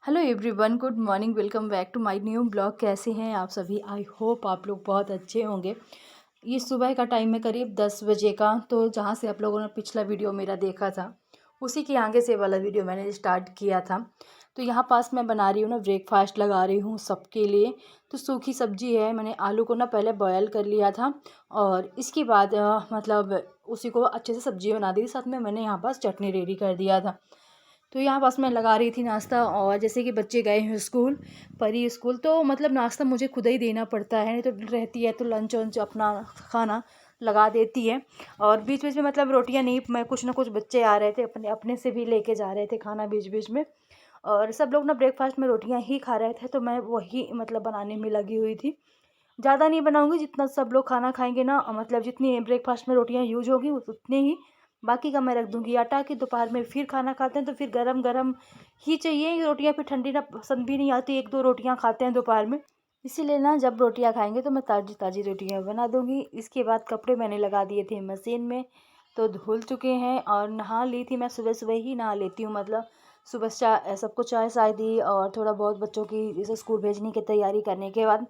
Hello everyone, good morning. Welcome back to my new blog. कैसे हैं आप सभी? आई होप आप लोग बहुत अच्छे होंगे। ये सुबह का टाइम है, करीब 10 बजे का। तो जहाँ से आप लोगों ने पिछला वीडियो मेरा देखा था, उसी के आगे से वाला वीडियो मैंने स्टार्ट किया था। तो यहाँ पास मैं बना रही हूँ ना, ब्रेकफास्ट लगा रही हूँ सबके लिए। तो सूखी सब्जी है, मैंने आलू को ना पहले बॉयल कर लिया था और इसके बाद मतलब उसी को अच्छे से सब्जी बना दी। साथ में मैंने यहाँ पास चटनी रेडी कर दिया था। तो यहाँ पास मैं लगा रही थी नाश्ता। और जैसे कि बच्चे गए हैं स्कूल, परी स्कूल, तो मतलब नाश्ता मुझे खुद ही देना पड़ता है, नहीं तो रहती है तो लंच वंच अपना खाना लगा देती है। और बीच बीच में मतलब रोटियां नहीं, मैं कुछ ना कुछ बच्चे आ रहे थे अपने अपने से भी लेके जा रहे थे खाना बीच बीच में। और सब लोग ना ब्रेकफास्ट में रोटियां ही खा रहे थे, तो मैं वही मतलब बनाने में लगी हुई थी। ज़्यादा नहीं बनाऊंगी, जितना सब लोग खाना खाएंगे ना, मतलब जितनी ब्रेकफास्ट में रोटियां यूज होगी उतने ही बाकी का मैं रख दूंगी आटा। कि दोपहर में फिर खाना खाते हैं तो फिर गरम गरम ही चाहिए रोटियां, फिर ठंडी ना पसंद भी नहीं आती। एक दो रोटियां खाते हैं दोपहर में, इसीलिए ना जब रोटियां खाएंगे तो मैं ताज़ी ताज़ी रोटियां बना दूंगी। इसके बाद कपड़े मैंने लगा दिए थे मशीन में, तो धुल चुके हैं। और नहा ली थी मैं, सुबह सुबह ही नहा लेती हूँ। मतलब सुबह चाय, सबको चाय शाय दी और थोड़ा बहुत बच्चों की जैसे स्कूल भेजने की तैयारी करने के बाद,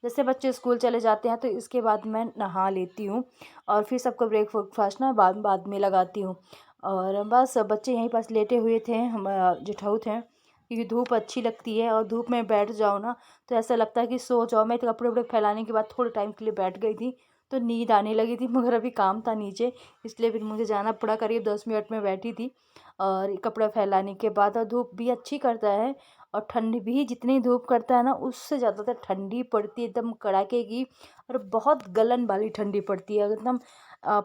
जैसे बच्चे स्कूल चले जाते हैं तो इसके बाद मैं नहा लेती हूँ। और फिर सबको ब्रेकफास्ट ना बाद बाद में लगाती हूँ। और बस बच्चे यहीं पास लेटे हुए थे, हम जेठाऊ थे। क्योंकि धूप अच्छी लगती है और धूप में बैठ जाओ ना तो ऐसा लगता है कि सो जाओ। मैं तो कपड़े वपड़े फैलाने के बाद थोड़े टाइम के लिए बैठ गई थी, तो नींद आने लगी थी, मगर अभी काम था नीचे, इसलिए फिर मुझे जाना पड़ा। करीब 10 मिनट में बैठी थी और कपड़ा फैलाने के बाद। और धूप भी अच्छी करता है और ठंडी भी, जितनी धूप करता है ना उससे ज़्यादातर ठंडी पड़ती है, एकदम कड़ाके की। और बहुत गलन वाली ठंडी पड़ती है एकदम।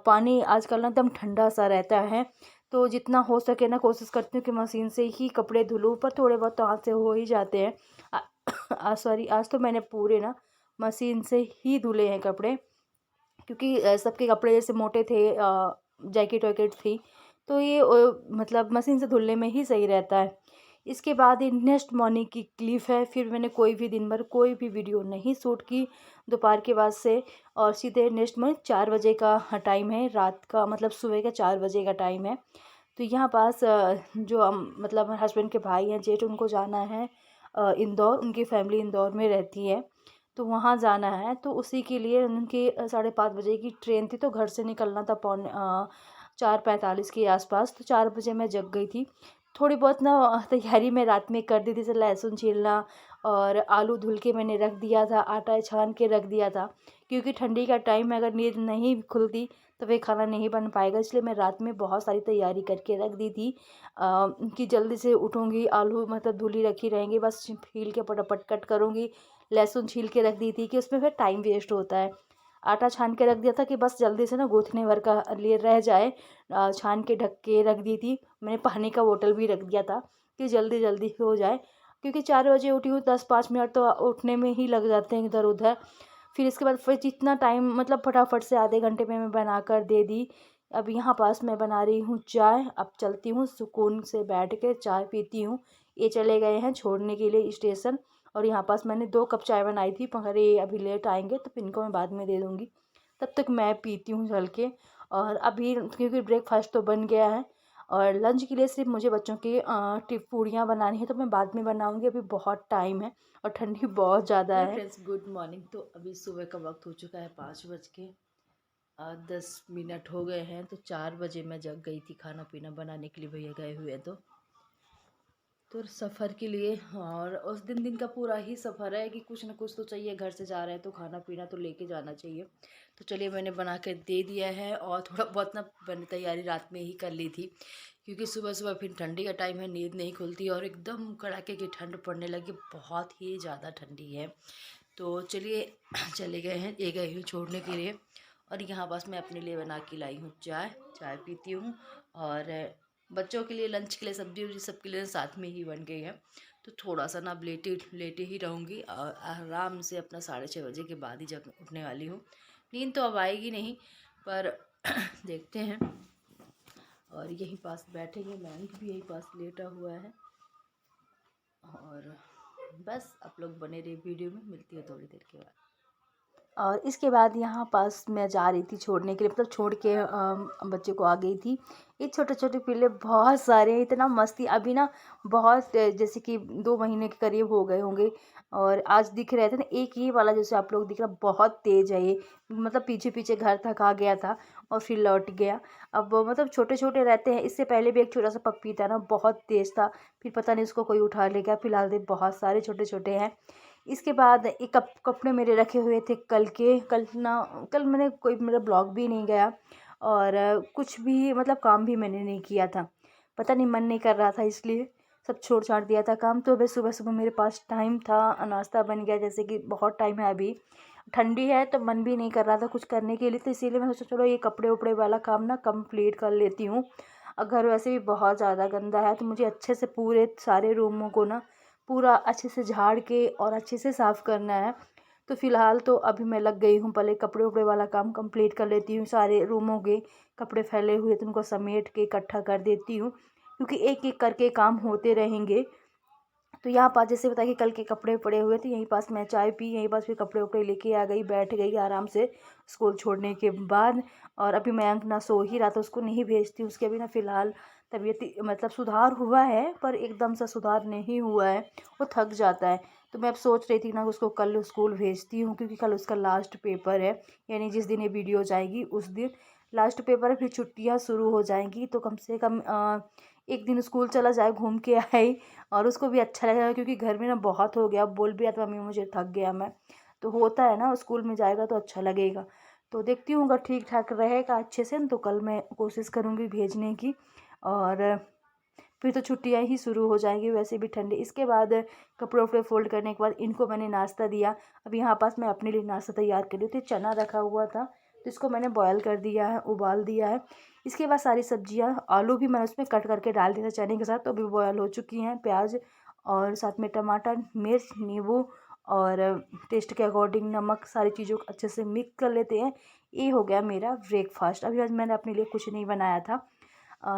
पानी आजकल ना एकदम ठंडा सा रहता है। तो जितना हो सके ना कोशिश करती हूँ कि मशीन से ही कपड़े धुलूँ, पर थोड़े बहुत तो हाथ से हो ही जाते हैं। सॉरी, आज तो मैंने पूरे ना मशीन से ही धुले हैं कपड़े। क्योंकि सबके कपड़े जैसे मोटे थे, जैकेट वैकेट थी, तो ये मतलब मशीन से धुलने में ही सही रहता है। इसके बाद ये नेक्स्ट मॉर्निंग की क्लिप है। फिर मैंने कोई भी दिन भर कोई भी वीडियो नहीं शूट की दोपहर के बाद से। और सीधे नेक्स्ट मॉर्निंग 4 बजे का टाइम है, रात का मतलब सुबह का 4 बजे का टाइम है। तो यहाँ पास जो मतलब हस्बैंड के भाई हैं, जेठ, उनको जाना है इंदौर। उनकी फैमिली इंदौर में रहती है, तो वहाँ जाना है। तो उसी के लिए उनकी 5:30 बजे की ट्रेन थी, तो घर से निकलना था 4:45 के आसपास। तो 4 बजे मैं जग गई थी। थोड़ी बहुत ना तैयारी मैं रात में कर दी थी, जैसे लहसुन छीलना और आलू धुल के मैंने रख दिया था, आटा छान के रख दिया था। क्योंकि ठंडी का टाइम में अगर नींद नहीं खुलती तो फिर खाना नहीं बन पाएगा, इसलिए मैं रात में बहुत सारी तैयारी करके रख दी थी। कि जल्दी से उठूँगी, आलू मतलब धुली रखी रहेंगी, बस छील के फटाफट कट करूँगी। लहसुन छील के रख दी थी कि उसमें फिर टाइम वेस्ट होता है। आटा छान के रख दिया था कि बस जल्दी से ना गूँथने भर का लिए रह जाए। छान के ढक के रख दी थी। मैंने पानी का बोतल भी रख दिया था कि जल्दी जल्दी हो जाए। क्योंकि 4 बजे उठी हूँ, 10-5 मिनट तो उठने में ही लग जाते हैं इधर उधर। फिर इसके बाद फिर जितना टाइम मतलब फटाफट से आधे घंटे में मैं बना कर दे दी। अब यहाँ पास मैं बना रही हूँ चाय। अब चलती हूँ, सुकून से बैठ के चाय पीती हूँ। ये चले गए हैं छोड़ने के लिए स्टेशन। और यहाँ पास मैंने 2 कप चाय बनाई थी, मगर ये अभी लेट आएंगे तो फिर इनको मैं बाद में दे दूँगी। तब तक मैं पीती हूँ चल के। और अभी क्योंकि ब्रेकफास्ट तो बन गया है और लंच के लिए सिर्फ मुझे बच्चों की पूड़ियाँ बनानी है, तो मैं बाद में बनाऊँगी, अभी बहुत टाइम है और ठंडी बहुत ज़्यादा है। Friends, good morning. तो अभी सुबह का वक्त हो चुका है 5:10 हो गए हैं। तो 4 बजे मैं जग गई थी खाना पीना बनाने के लिए, भैया गए हुए हैं तो सफ़र के लिए। और उस दिन का पूरा ही सफ़र है कि कुछ ना कुछ तो चाहिए, घर से जा रहे हैं तो खाना पीना तो लेके जाना चाहिए। तो चलिए, मैंने बना कर दे दिया है। और थोड़ा बहुत ना मैंने तैयारी रात में ही कर ली थी, क्योंकि सुबह सुबह फिर ठंडी का टाइम है, नींद नहीं खुलती और एकदम कड़ाके की ठंड पड़ने लगी, बहुत ही ज़्यादा ठंडी है। तो चलिए चले गए हैं, ये गई हूँ छोड़ने के लिए। और यहाँ बस मैं अपने लिए बना के लाई हूँ चाय, चाय पीती हूँ। और बच्चों के लिए लंच के लिए सब्जी वब्जी सबके लिए साथ में ही बन गई है। तो थोड़ा सा ना अब लेटे लेटे ही रहूँगी और आराम से अपना 6:30 बजे के बाद ही जब उठने वाली हूँ। नींद तो अब आएगी नहीं, पर देखते हैं। और यहीं पास बैठेंगे, मैंक भी यहीं पास लेटा हुआ है। और बस आप लोग बने रहे वीडियो में, मिलती है थोड़ी देर के बाद। और इसके बाद यहाँ पास मैं जा रही थी छोड़ने के लिए, मतलब छोड़ के बच्चे को आ गई थी। ये छोटे छोटे पिल्ले बहुत सारे हैं, इतना मस्ती अभी ना बहुत जैसे कि 2 महीने के करीब हो गए होंगे। और आज दिख रहे थे ना, एक ये वाला जैसे आप लोग दिख रहा, बहुत तेज है ये, मतलब पीछे पीछे घर तक आ गया था और फिर लौट गया। अब वो मतलब छोटे छोटे रहते हैं, इससे पहले भी एक छोटा सा पप्पी था ना, बहुत तेज था, फिर पता नहीं उसको कोई उठा ले गया। फिलहाल देख बहुत सारे छोटे छोटे हैं। इसके बाद एक कपड़े मेरे रखे हुए थे कल मैंने कोई मेरा ब्लॉग भी नहीं गया, और कुछ भी मतलब काम भी मैंने नहीं किया था, पता नहीं मन नहीं कर रहा था, इसलिए सब छोड़ छाड़ दिया था काम। तो अभी सुबह सुबह मेरे पास टाइम था, नाश्ता बन गया, जैसे कि बहुत टाइम है अभी, ठंडी है तो मन भी नहीं कर रहा था कुछ करने के लिए, तो इसीलिए मैं सोचा चलो ये कपड़े उपड़े वाला काम ना कंप्लीट कर लेती हूँ। घर वैसे भी बहुत ज़्यादा गंदा है, तो मुझे अच्छे से पूरे सारे रूमों को ना पूरा अच्छे से झाड़ के और अच्छे से साफ़ करना है। तो फ़िलहाल तो अभी मैं लग गई हूँ, पहले कपड़े उपड़े वाला काम कंप्लीट कर लेती हूँ। सारे रूमों के कपड़े फैले हुए तो उनको समेट के इकट्ठा कर देती हूँ, क्योंकि एक एक करके काम होते रहेंगे। तो यहाँ पास जैसे बताया कि कल के कपड़े पड़े हुए थे, यहीं पास मैं चाय पी, यहीं पास फिर कपड़े उपड़े लेके आ गई, बैठ गई आराम से स्कूल छोड़ने के बाद। और अभी मयंक ना सो ही रहा था, उसको नहीं भेजती, उसके अभी ना फ़िलहाल तबीयत मतलब सुधार हुआ है, पर एकदम से सुधार नहीं हुआ है, वो थक जाता है। तो मैं अब सोच रही थी ना उसको कल स्कूल भेजती हूँ, क्योंकि कल उसका लास्ट पेपर है, यानी जिस दिन ये वीडियो जाएगी उस दिन लास्ट पेपर है, फिर छुट्टियाँ शुरू हो जाएंगी। तो कम से कम एक दिन स्कूल चला जाए, घूम के आए, और उसको भी अच्छा लगेगा, क्योंकि घर में ना बहुत हो गया, बोल भी आता मम्मी मुझे थक गया मैं, तो होता है ना, स्कूल में जाएगा तो अच्छा लगेगा। तो देखती हूँ अगर ठीक ठाक रहेगा अच्छे से, तो कल मैं कोशिश करूँगी भेजने की, और फिर तो छुट्टियाँ ही शुरू हो जाएंगी, वैसे भी ठंडी। इसके बाद कपड़े उपड़े फोल्ड करने के बाद इनको मैंने नाश्ता दिया। अब यहाँ पास मैं अपने लिए नाश्ता तैयार कर रही थी, चना रखा हुआ था तो इसको मैंने बॉयल कर दिया है, उबाल दिया है। इसके बाद सारी सब्जियाँ, आलू भी मैंने उसमें कट करके डाल दिया था चने के साथ, तो अभी बॉयल हो चुकी हैं। प्याज और साथ में टमाटर, मिर्च, नींबू और टेस्ट के अकॉर्डिंग नमक, सारी चीज़ों को अच्छे से मिक्स कर लेते हैं। ये हो गया मेरा ब्रेकफास्ट। अभी आज मैंने अपने लिए कुछ नहीं बनाया था,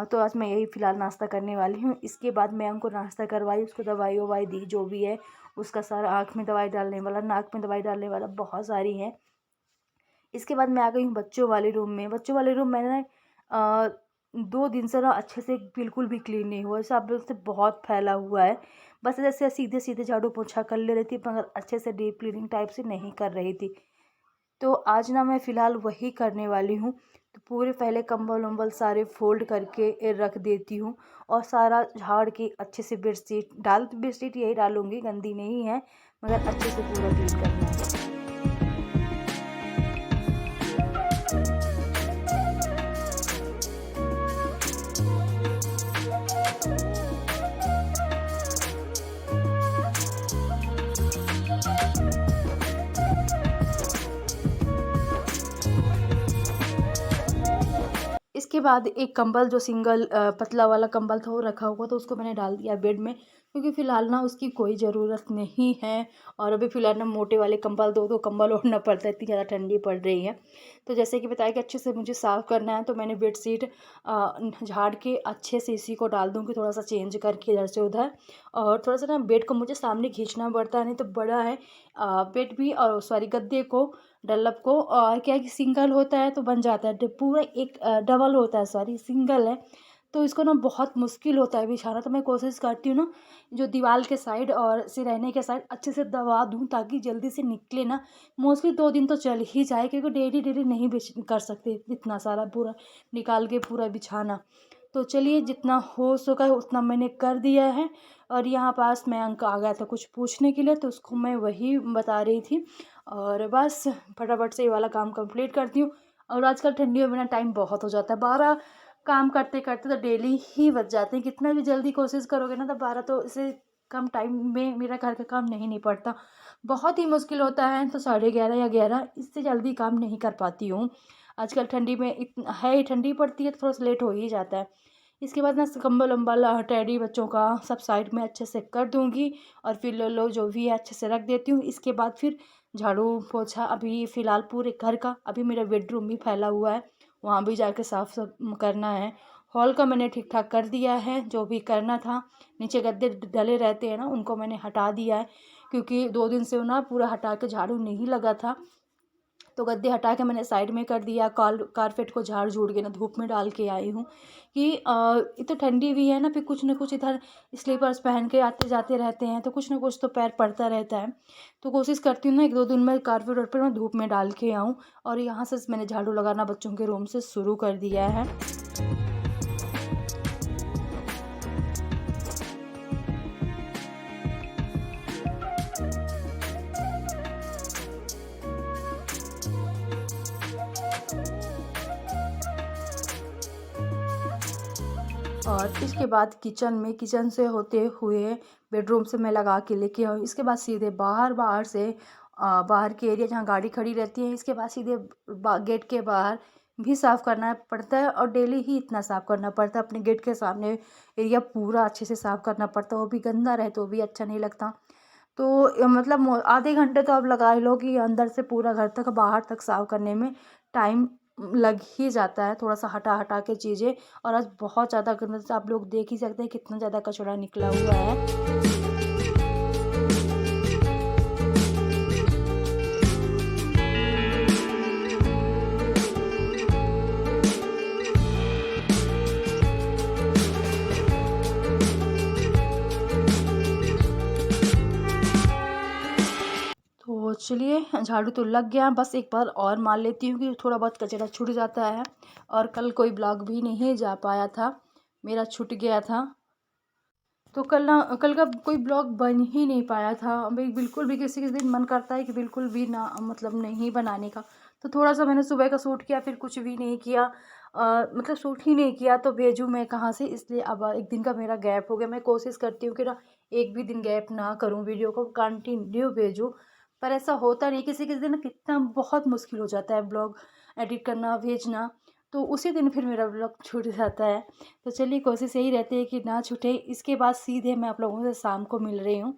तो आज मैं यही फ़िलहाल नाश्ता करने वाली हूँ। इसके बाद मैं उनको नाश्ता करवाई, उसको दवाई ववाई दी, जो भी है उसका सारा, आँख में दवाई डालने वाला, नाक में दवाई डालने वाला, बहुत सारी हैं। इसके बाद मैं आ गई हूँ बच्चों वाले रूम में। बच्चों वाले रूम मैंने 2 दिन से ना अच्छे से बिल्कुल भी क्लीन नहीं हुआ, सब से बहुत फैला हुआ है। बस जैसे सीधे सीधे झाड़ू पोछा कर ले रही थी, मगर अच्छे से डीप क्लीनिंग टाइप से नहीं कर रही थी। तो आज ना मैं फ़िलहाल वही करने वाली हूँ। तो पूरे पहले कंबल वम्बल सारे फ़ोल्ड करके रख देती हूँ, और सारा झाड़ के अच्छे से बेडशीट यही डालूँगी, गंदी नहीं है, मगर अच्छे से पूरा क्लीन करना है। इसके बाद एक कंबल जो सिंगल पतला वाला कंबल था वो रखा हुआ, तो उसको मैंने डाल दिया बेड में, क्योंकि फ़िलहाल ना उसकी कोई ज़रूरत नहीं है। और अभी फ़िलहाल ना मोटे वाले कंबल, 2-2 कंबल ओढ़ना पड़ता है, इतनी ज़्यादा ठंडी पड़ रही है। तो जैसे कि बताया कि अच्छे से मुझे साफ़ करना है, तो मैंने बेडशीट झाड़ के अच्छे से इसी को डाल दूँगी, थोड़ा सा चेंज करके इधर से उधर। और थोड़ा सा ना बेड को मुझे सामने खींचना पड़ता है, नहीं तो बड़ा है बेड भी, और सॉरी गद्दे को, डल्लब को। और क्या है कि सिंगल होता है तो बन जाता है, पूरा एक डबल होता है, सॉरी सिंगल है, तो इसको ना बहुत मुश्किल होता है बिछाना। तो मैं कोशिश करती हूँ ना, जो दीवार के साइड और सिरहने के साइड अच्छे से दबा दूँ, ताकि जल्दी से निकले ना। मोस्टली 2 दिन तो चल ही जाए, क्योंकि डेली डेली नहीं बिछ कर सकते इतना सारा पूरा निकाल के पूरा बिछाना। तो चलिए, जितना हो सका उतना मैंने कर दिया है। और यहाँ पास मयंक आ गया था कुछ पूछने के लिए, तो उसको मैं वही बता रही थी, और बस फटाफट से ये वाला काम कंप्लीट करती हूँ। और आजकल ठंडियों में ना टाइम बहुत हो जाता है, 12 काम करते करते तो डेली ही बच जाते हैं। कितना भी जल्दी कोशिश करोगे ना, तो 12 तो इससे कम टाइम में मेरा घर का काम नहीं निपटता। बहुत ही मुश्किल होता है तो 11:30 या 11, इससे जल्दी काम नहीं कर पाती हूँ। आजकल ठंडी में है, ठंडी पड़ती है तो थोड़ा सा लेट हो ही जाता है। इसके बाद ना कंबल वम्बल टेडी बच्चों का सब साइड में अच्छे से कर दूँगी, और फिर लो जो भी है अच्छे से रख देती हूँ। इसके बाद फिर झाड़ू पोछा, अभी फ़िलहाल पूरे घर का, अभी मेरा बेडरूम भी फैला हुआ है, वहाँ भी जाके साफ़ सब करना है। हॉल का मैंने ठीक ठाक कर दिया है, जो भी करना था। नीचे गद्दे डले रहते हैं ना, उनको मैंने हटा दिया है, क्योंकि 2 दिन से ना पूरा हटा के झाड़ू नहीं लगा था। तो गद्दे हटा के मैंने साइड में कर दिया। कारपेट को झाड़ झूड़ के ना धूप में डाल के आई हूँ कि इतनी ठंडी भी है ना, फिर कुछ ना कुछ इधर स्लीपर्स पहन के आते जाते रहते हैं तो कुछ ना कुछ तो पैर पड़ता रहता है। तो कोशिश करती हूँ ना 1-2 दिन में कारपेट वारपेट में धूप में डाल के आऊँ। और यहाँ से मैंने झाड़ू लगाना बच्चों के रूम से शुरू कर दिया है। और इसके बाद किचन से होते हुए बेडरूम से मैं लगा के लेके आई। इसके बाद सीधे बाहर से बाहर के एरिया जहाँ गाड़ी खड़ी रहती है, इसके बाद सीधे गेट के बाहर भी साफ़ करना पड़ता है। और डेली ही इतना साफ़ करना पड़ता है। अपने गेट के सामने एरिया पूरा अच्छे से साफ़ करना पड़ता है। वो भी गंदा रहे तो भी अच्छा नहीं लगता। तो मतलब आधे घंटे तो आप लगा ही लो कि अंदर से पूरा घर तक बाहर तक साफ़ करने में टाइम लग ही जाता है, थोड़ा सा हटा हटा के चीज़ें। और आज बहुत ज़्यादा मतलब आप लोग देख ही सकते हैं कितना ज़्यादा कचरा निकला हुआ है। तो चलिए झाड़ू तो लग गया, बस एक बार और मार लेती हूँ कि थोड़ा बहुत कचरा छूट जाता है। और कल कोई ब्लॉग भी नहीं जा पाया था, मेरा छूट गया था। तो कल का कोई ब्लॉग बन ही नहीं पाया था। भाई बिल्कुल भी किसी दिन मन करता है कि बिल्कुल भी ना मतलब नहीं बनाने का। तो थोड़ा सा मैंने सुबह का शूट किया, फिर कुछ भी नहीं किया। मतलब शूट ही नहीं किया तो भेजूँ मैं कहाँ से, इसलिए अब एक दिन का मेरा गैप हो गया। मैं कोशिश करती हूँ कि ना एक भी दिन गैप ना करूँ, वीडियो को कंटिन्यू भेजूँ। पर ऐसा होता नहीं, किसी किसी दिन कितना बहुत मुश्किल हो जाता है ब्लॉग एडिट करना भेजना। तो उसी दिन फिर मेरा ब्लॉग छूट जाता है। तो चलिए कोशिश यही रहती है कि ना छूटे। इसके बाद सीधे मैं आप लोगों से शाम को मिल रही हूँ।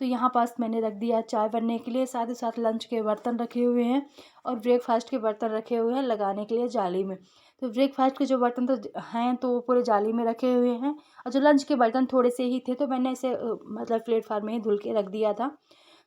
तो यहाँ पास मैंने रख दिया चाय बनने के लिए, साथ ही साथ लंच के बर्तन रखे हुए हैं और ब्रेकफास्ट के बर्तन रखे हुए हैं लगाने के लिए जाली में। तो ब्रेकफास्ट के जो बर्तन तो हैं तो वो पूरे जाली में रखे हुए हैं। और जो लंच के बर्तन थोड़े से ही थे तो मैंने इसे मतलब प्लेटफार्म में ही धुल के रख दिया था।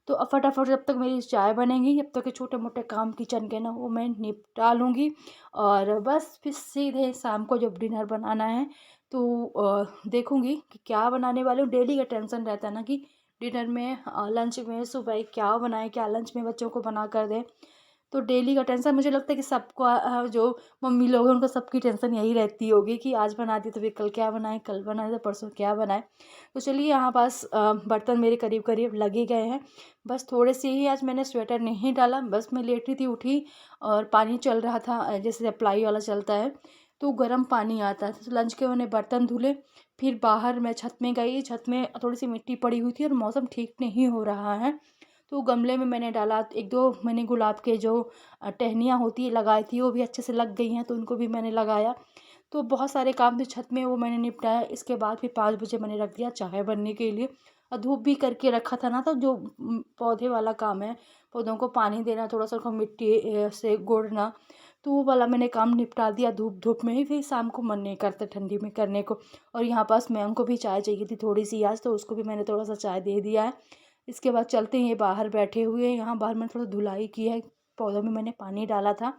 तो अब फटाफट जब तक मेरी चाय बनेगी जब तक के छोटे मोटे काम किचन के ना वो मैं निपटा लूँगी। और बस फिर सीधे शाम को जब डिनर बनाना है तो देखूँगी कि क्या बनाने वाली हूँ। डेली का टेंशन रहता है ना कि डिनर में लंच में सुबह क्या बनाएं, क्या लंच में बच्चों को बना कर दें। तो डेली का टेंशन मुझे लगता है कि सबको जो मम्मी लोग हैं उनको सबकी टेंशन यही रहती होगी कि आज बना दी तो फिर कल क्या बनाएं, कल बनाए तो परसों क्या बनाएं। तो चलिए यहाँ पास बर्तन मेरे करीब करीब लगे गए हैं। बस थोड़े से ही आज मैंने स्वेटर नहीं डाला, बस मैं लेटी थी उठी और पानी चल रहा था जैसे अप्लाई वाला चलता है तो गर्म पानी आता है। तो लंच के मैंने बर्तन धुले, फिर बाहर मैं छत में गई। छत में थोड़ी सी मिट्टी पड़ी हुई थी और मौसम ठीक नहीं हो रहा है तो गमले में मैंने डाला। 1-2 मैंने गुलाब के जो टहनियाँ होती है लगाई थी वो भी अच्छे से लग गई हैं तो उनको भी मैंने लगाया। तो बहुत सारे काम थे छत में वो मैंने निपटाया। इसके बाद फिर 5 बजे मैंने रख दिया चाय बनने के लिए। और धूप भी करके रखा था ना, तो जो पौधे वाला काम है, पौधों को पानी देना, थोड़ा सा उनको मिट्टी से गोड़ना, तो वो वाला मैंने काम निपटा दिया धूप धूप में ही। फिर शाम को मन नहीं करता ठंडी में करने को। और यहाँ पास मैम को भी चाय चाहिए थी थोड़ी सी आज, तो उसको भी मैंने थोड़ा सा चाय दे दिया है। इसके बाद चलते हैं, बाहर बैठे हुए हैं। यहाँ बाहर मैंने थोड़ा धुलाई की है, पौधों में मैंने पानी डाला था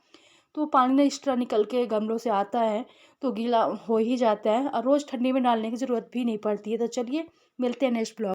तो पानी ना इस तरह निकल के गमलों से आता है तो गीला हो ही जाता है और रोज़ ठंडी में डालने की ज़रूरत भी नहीं पड़ती है। तो चलिए मिलते हैं नेक्स्ट ब्लॉग।